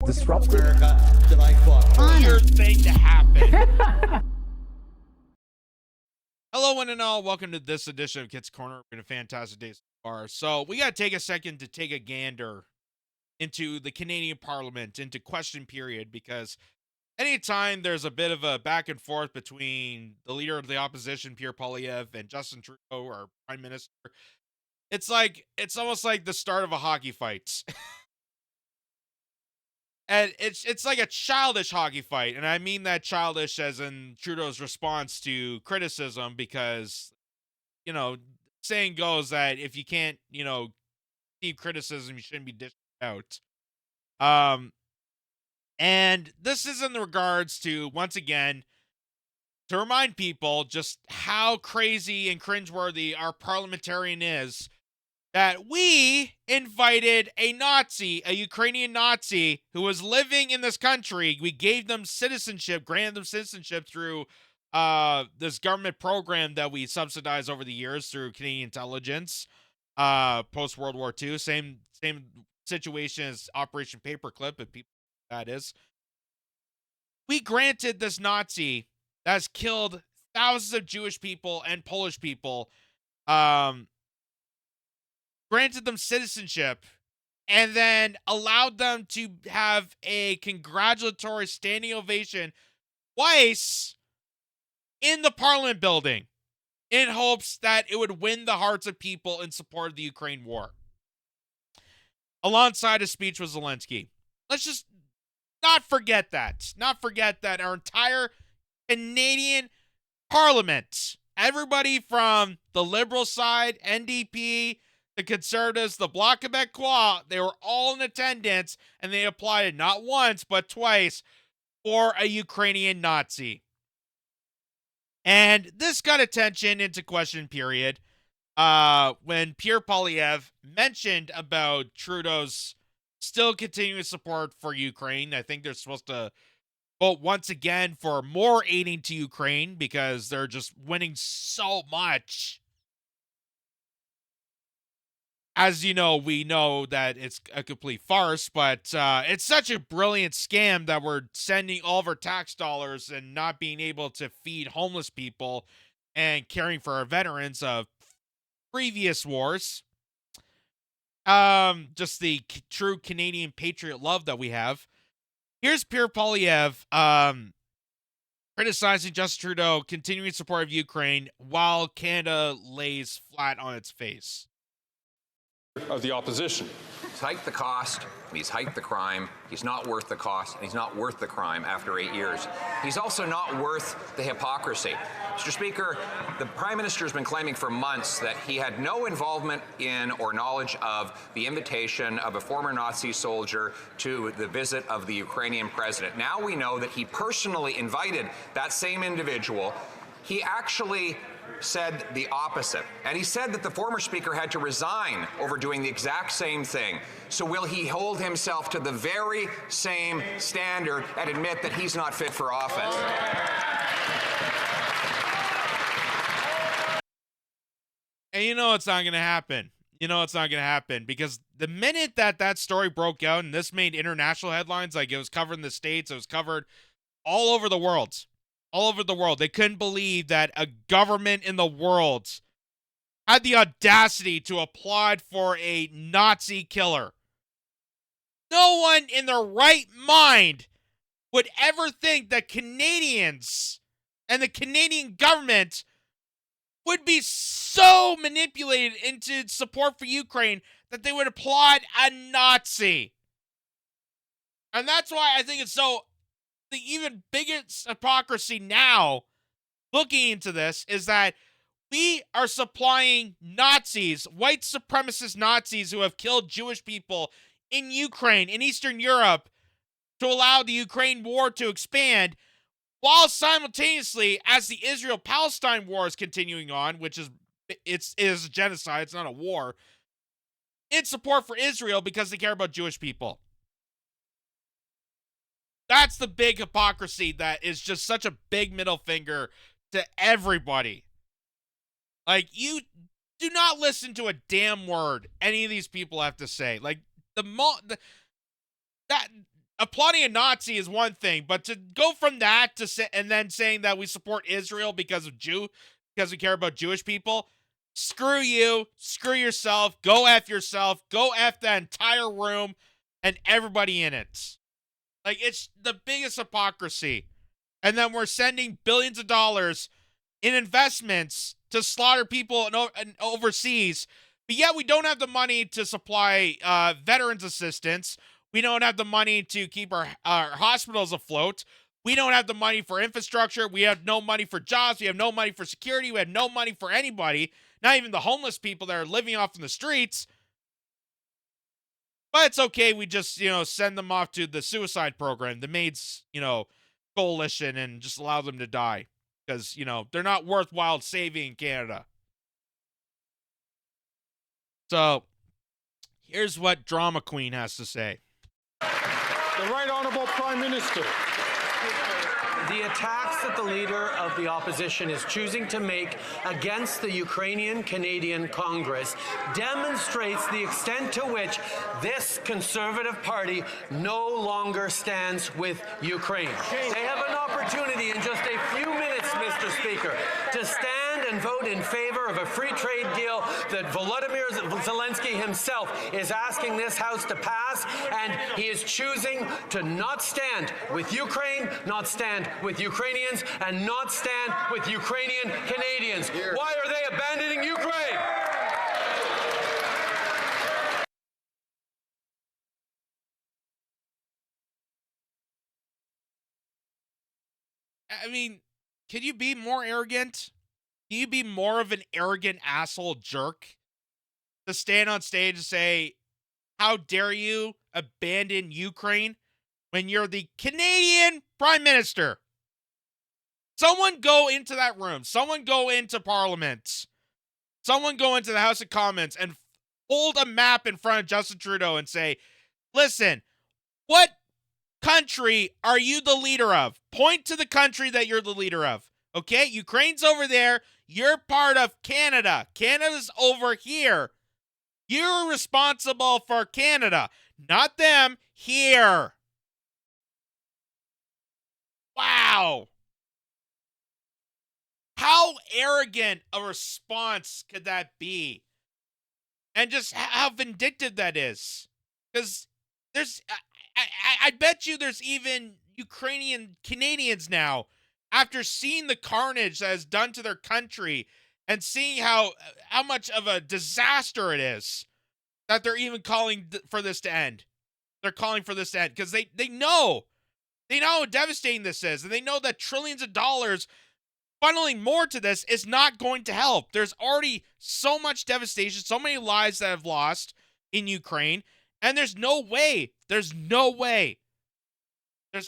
disrupted. America that I fought. Weird thing to happen. Hello, one and all. Welcome to this edition of Kitz Corner. It's been a fantastic day so far. So we got to take a second to take a gander into the Canadian Parliament, into question period, because anytime there's a bit of a back and forth between the leader of the opposition, Pierre Poilievre, and Justin Trudeau, our prime minister, it's almost like the start of a hockey fight. And it's like a childish hockey fight, and I mean that childish as in Trudeau's response to criticism, because, saying goes that if you can't, receive criticism, you shouldn't be dishing it out. And this is in regards to, once again, to remind people just how crazy and cringeworthy our parliamentarian is, that we invited a Nazi, a Ukrainian Nazi, who was living in this country. We gave them citizenship, granted them citizenship through this government program that we subsidized over the years through Canadian intelligence, post-World War II. Same situation as Operation Paperclip, if people know what that is. We granted this Nazi that has killed thousands of Jewish people and Polish people, granted them citizenship, and then allowed them to have a congratulatory standing ovation twice in the Parliament building in hopes that it would win the hearts of people in support of the Ukraine war. Alongside a speech with Zelensky. Let's just not forget that. Not forget that our entire Canadian Parliament, everybody from the Liberal side, NDP, the Conservatives, the Bloc Québécois, they were all in attendance, and they applauded not once, but twice for a Ukrainian Nazi. And this got attention into question period when Pierre Poilievre mentioned about Trudeau's still continuing support for Ukraine. I think they're supposed to vote once again for more aiding to Ukraine because they're just winning so much. As you know, we know that it's a complete farce, but it's such a brilliant scam that we're sending all of our tax dollars and not being able to feed homeless people and caring for our veterans of previous wars. Just the true Canadian patriot love that we have. Here's Pierre Poilievre criticizing Justin Trudeau, continuing support of Ukraine, while Canada lays flat on its face. Of the opposition. He's hiked the cost, and he's hiked the crime. He's not worth the cost, and he's not worth the crime after 8 years. He's also not worth the hypocrisy. Mr. Speaker, the Prime Minister has been claiming for months that he had no involvement in or knowledge of the invitation of a former Nazi soldier to the visit of the Ukrainian president. Now we know that he personally invited that same individual. He actually said the opposite. And he said that the former speaker had to resign over doing the exact same thing. So will he hold himself to the very same standard and admit that he's not fit for office? And you know it's not going to happen. You know it's not going to happen because the minute that story broke out and this made international headlines, like it was covered in the States, it was covered all over the world. All over the world. They couldn't believe that a government in the world had the audacity to applaud for a Nazi killer. No one in their right mind would ever think that Canadians and the Canadian government would be so manipulated into support for Ukraine that they would applaud a Nazi. And that's why I think it's so... The even biggest hypocrisy now, looking into this, is that we are supplying Nazis, white supremacist Nazis who have killed Jewish people in Ukraine, in Eastern Europe, to allow the Ukraine war to expand, while simultaneously, as the Israel-Palestine war is continuing on, which is a genocide, it's not a war, in support for Israel because they care about Jewish people. That's the big hypocrisy that is just such a big middle finger to everybody. Like, you do not listen to a damn word any of these people have to say. Like, applauding a Nazi is one thing, but to go from that to say, and then saying that we support Israel because we care about Jewish people, screw you, screw yourself, go F yourself, go F that entire room and everybody in it. Like, it's the biggest hypocrisy. And then we're sending billions of dollars in investments to slaughter people overseas, but yet we don't have the money to supply veterans assistance. We don't have the money to keep our hospitals afloat. We don't have the money for infrastructure. We have no money for jobs. We have no money for security. We have no money for anybody, not even the homeless people that are living off in the streets. But it's okay. We just, send them off to the suicide program, the Maids, coalition, and just allow them to die because, they're not worthwhile saving in Canada. So here's what Drama Queen has to say. The Right Honourable Prime Minister. The attacks that the Leader of the Opposition is choosing to make against the Ukrainian Canadian Congress demonstrates the extent to which this Conservative Party no longer stands with Ukraine. They have an opportunity in just a few minutes, Mr. Speaker, to stand and vote in favor of a free trade deal that Volodymyr Zelensky himself is asking this House to pass, and he is choosing to not stand with Ukraine, not stand with Ukrainians, and not stand with Ukrainian Canadians. Why are they abandoning Ukraine? I mean, can you be more arrogant? Can you be more of an arrogant asshole jerk to stand on stage and say, how dare you abandon Ukraine when you're the Canadian Prime Minister? Someone go into that room. Someone go into Parliament. Someone go into the House of Commons and hold a map in front of Justin Trudeau and say, listen, what country are you the leader of? Point to the country that you're the leader of. Okay? Ukraine's over there. You're part of Canada. Canada's over here. You're responsible for Canada, not them here. Wow. How arrogant a response could that be? And just how vindictive that is. Because I bet you there's even Ukrainian Canadians now, after seeing the carnage that is done to their country and seeing how much of a disaster it is, that they're even calling for this to end. They're calling for this to end because they know how devastating this is, and they know that trillions of dollars funneling more to this is not going to help. There's already so much devastation, so many lives that have lost in Ukraine, and there's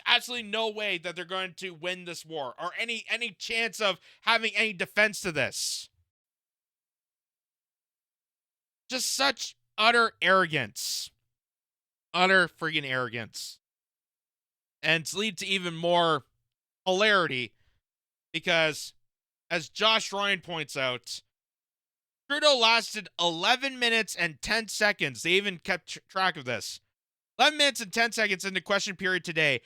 absolutely no way that they're going to win this war or any chance of having any defense to this. Just such utter arrogance. Utter friggin' arrogance. And it's lead to even more hilarity because, as Josh Ryan points out, Trudeau lasted 11 minutes and 10 seconds. They even kept track of this. 11 minutes and 10 seconds into question period today.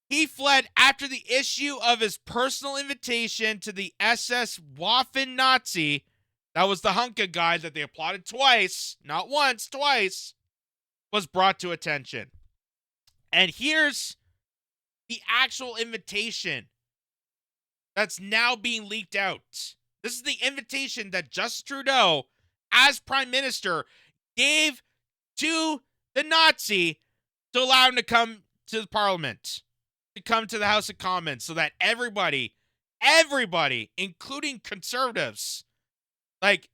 He fled after the issue of his personal invitation to the SS Waffen-Nazi. That was the Hunka guy that they applauded twice, not once, twice, was brought to attention. And here's the actual invitation that's now being leaked out. This is the invitation that Justin Trudeau, as Prime Minister, gave to the Nazi to allow him to come to the Parliament, to come to the House of Commons, so that everybody, including conservatives, like,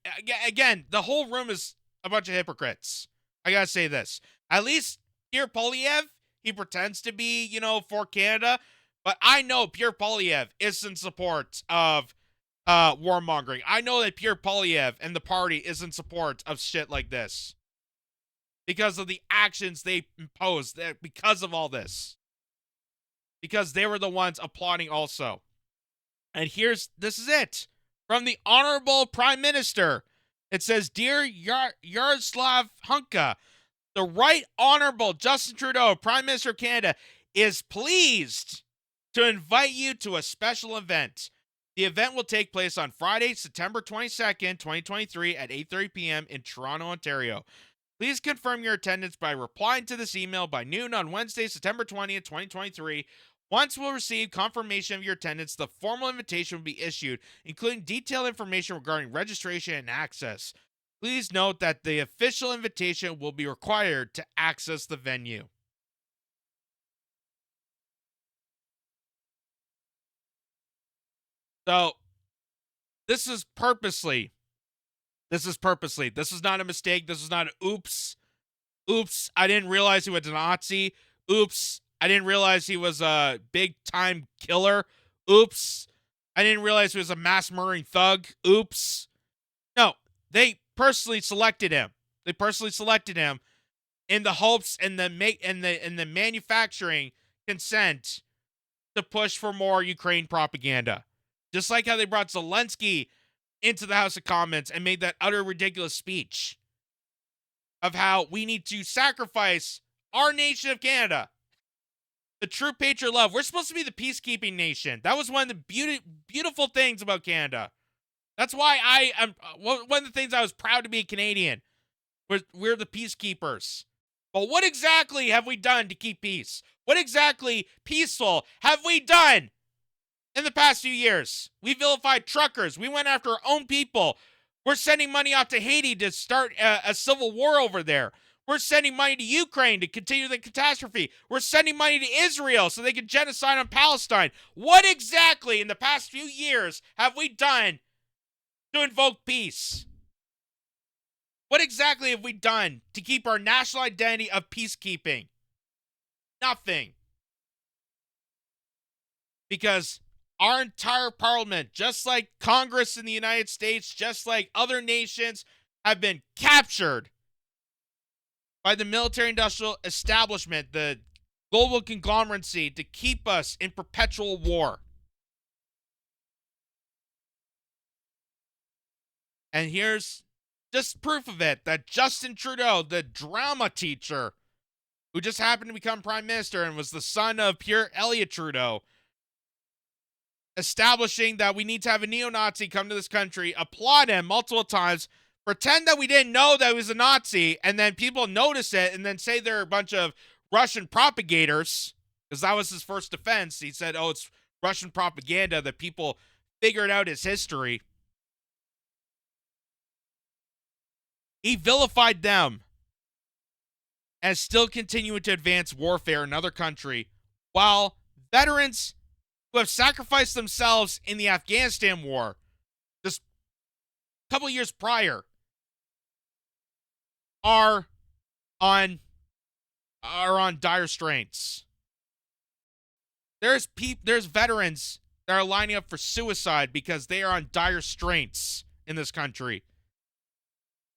again, the whole room is a bunch of hypocrites. I gotta say this. At least Pierre Poilievre, he pretends to be, for Canada, but I know Pierre Poilievre is in support of warmongering. I know that Pierre Poilievre and the party is in support of shit like this because of the actions they imposed, because of all this, because they were the ones applauding also. And this is it from the Honorable Prime Minister. It says, Dear Yaroslav Hunka, the Right Honorable Justin Trudeau, Prime Minister of Canada, is pleased to invite you to a special event. The event will take place on Friday, September 22nd, 2023 at 8:30 p.m. in Toronto, Ontario. Please confirm your attendance by replying to this email by noon on Wednesday, September 20th, 2023. Once we'll receive confirmation of your attendance, the formal invitation will be issued, including detailed information regarding registration and access. Please note that the official invitation will be required to access the venue. So, this is purposely. This is not a mistake. This is not an oops. Oops, I didn't realize he was a Nazi. Oops, I didn't realize he was a big-time killer. Oops, I didn't realize he was a mass-murdering thug. Oops. No, they personally selected him. They personally selected him in the hopes and the manufacturing consent to push for more Ukraine propaganda. Just like how they brought Zelensky into the House of Commons and made that utter ridiculous speech of how we need to sacrifice our nation of Canada, the true patriot love. We're supposed to be the peacekeeping nation. That was one of the beautiful things about Canada. That's why one of the things I was proud to be Canadian. We're the peacekeepers. But what exactly have we done to keep peace? What exactly peaceful have we done in the past few years? We vilified truckers. We went after our own people. We're sending money out to Haiti to start a civil war over there. We're sending money to Ukraine to continue the catastrophe. We're sending money to Israel so they can genocide on Palestine. What exactly in the past few years have we done to invoke peace? What exactly have we done to keep our national identity of peacekeeping? Nothing. Because our entire parliament, just like Congress in the United States, just like other nations, have been captured by the military-industrial establishment, the global conglomeracy, to keep us in perpetual war. And here's just proof of it, that Justin Trudeau, the drama teacher, who just happened to become prime minister and was the son of Pierre Elliott Trudeau, establishing that we need to have a neo-Nazi come to this country, applaud him multiple times, pretend that we didn't know that he was a Nazi, and then people notice it and then say they're a bunch of Russian propagators, because that was his first defense. He said, oh, it's Russian propaganda that people figured out his history. He vilified them and still continuing to advance warfare in another country, while veterans who have sacrificed themselves in the Afghanistan war just a couple years prior are on dire straits. There's veterans that are lining up for suicide because they are on dire straits in this country.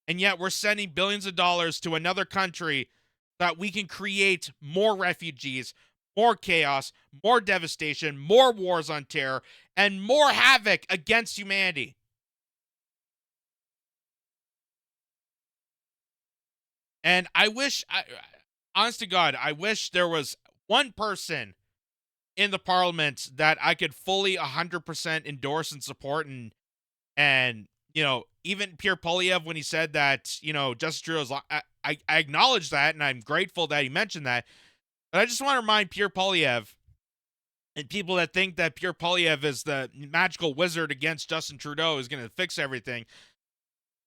And yet we're sending billions of dollars to another country that we can create more refugees, more chaos, more devastation, more wars on terror, and more havoc against humanity. And I wish, honest to God, I wish there was one person in the parliament that I could fully 100% endorse and support, and you know, even Pierre Poilievre, when he said that, you know, Justin Trudeau's, I acknowledge that, and I'm grateful that he mentioned that. But I just want to remind Pierre Poilievre and people that think that Pierre Poilievre is the magical wizard against Justin Trudeau is going to fix everything.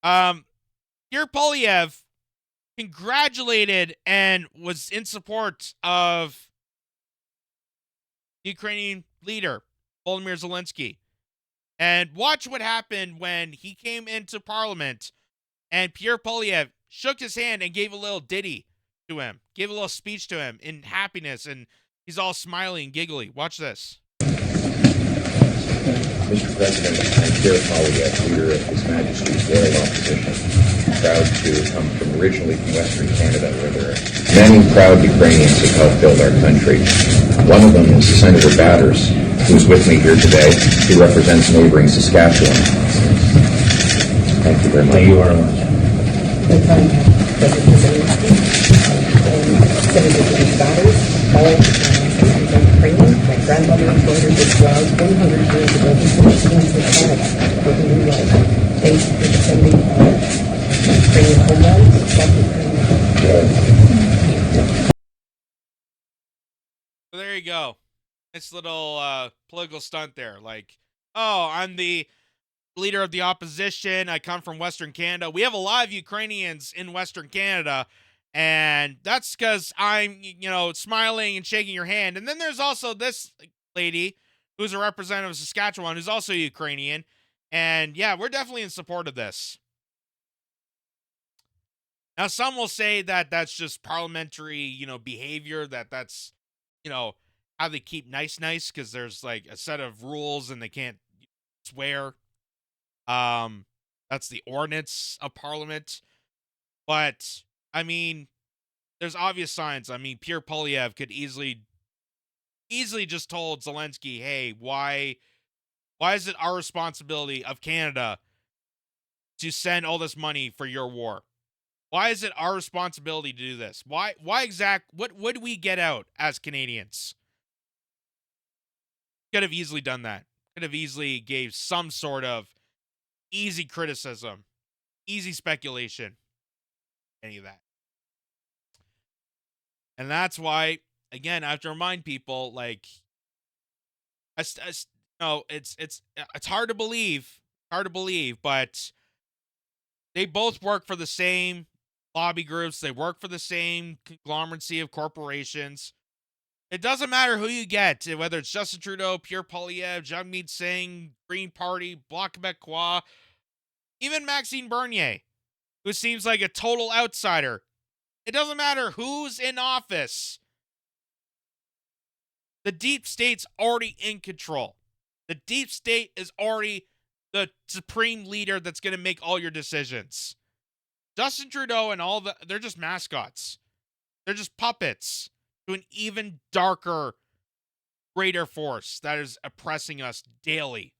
Pierre Poilievre congratulated and was in support of the Ukrainian leader, Volodymyr Zelensky. And watch what happened when he came into Parliament and Pierre Poilievre shook his hand and gave a little ditty to him, gave a little speech to him in happiness, and he's all smiling and giggly. Watch this. Mr. President, I'm Pierre Poilievre, leader of His Majesty's Royal Opposition. Proud to come from originally from Western Canada, where there are many proud Ukrainians who helped build our country. One of them is Senator Batters, who's with me here today. He represents neighboring Saskatchewan. Thank you very much. Thank you very much. Senator Batters, grandmother embroidered this blouse 100 years ago before she went to Canada for her new life. Thank you for defending Ukrainian homelands. So there you go. Nice little political stunt there. Like, oh, I'm the leader of the opposition. I come from Western Canada. We have a lot of Ukrainians in Western Canada, and that's because I'm, you know, smiling and shaking your hand. And then there's also this lady who's a representative of Saskatchewan who's also Ukrainian. And yeah, we're definitely in support of this. Now, some will say that that's just parliamentary, you know, behavior, that's, you know, how they keep nice because there's like a set of rules and they can't swear. That's the ordinance of Parliament. But I mean, there's obvious signs. I mean, Pierre Poilievre could easily just told Zelensky, hey, why is it our responsibility of Canada to send all this money for your war? Why is it our responsibility to do this? What would we get out as Canadians? Could have easily done that. Could have easily gave some sort of easy criticism, easy speculation, any of that. And that's why, again, I have to remind people, like, no, it's hard to believe, but they both work for the same lobby groups. They work for the same conglomeracy of corporations. It doesn't matter who you get, whether it's Justin Trudeau, Pierre Poilievre, Jagmeet Singh, Green Party, Bloc Québécois, even Maxime Bernier, who seems like a total outsider. It doesn't matter who's in office. The deep state's already in control. The deep state is already the supreme leader that's going to make all your decisions. Justin Trudeau and they're just mascots. They're just puppets to an even darker, greater force that is oppressing us daily.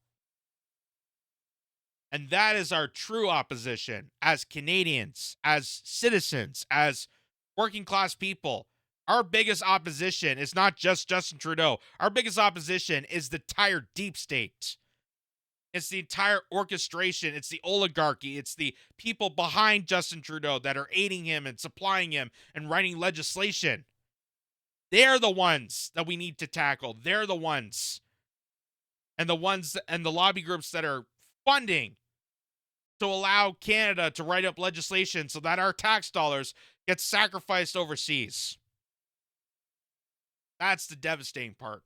And that is our true opposition as Canadians, as citizens, as working class people. Our biggest opposition is not just Justin Trudeau. Our biggest opposition is the entire deep state. It's the entire orchestration. It's the oligarchy. It's the people behind Justin Trudeau that are aiding him and supplying him and writing legislation. They're the ones that we need to tackle. They're the ones. And the lobby groups that are funding to allow Canada to write up legislation so that our tax dollars get sacrificed overseas. That's the devastating part.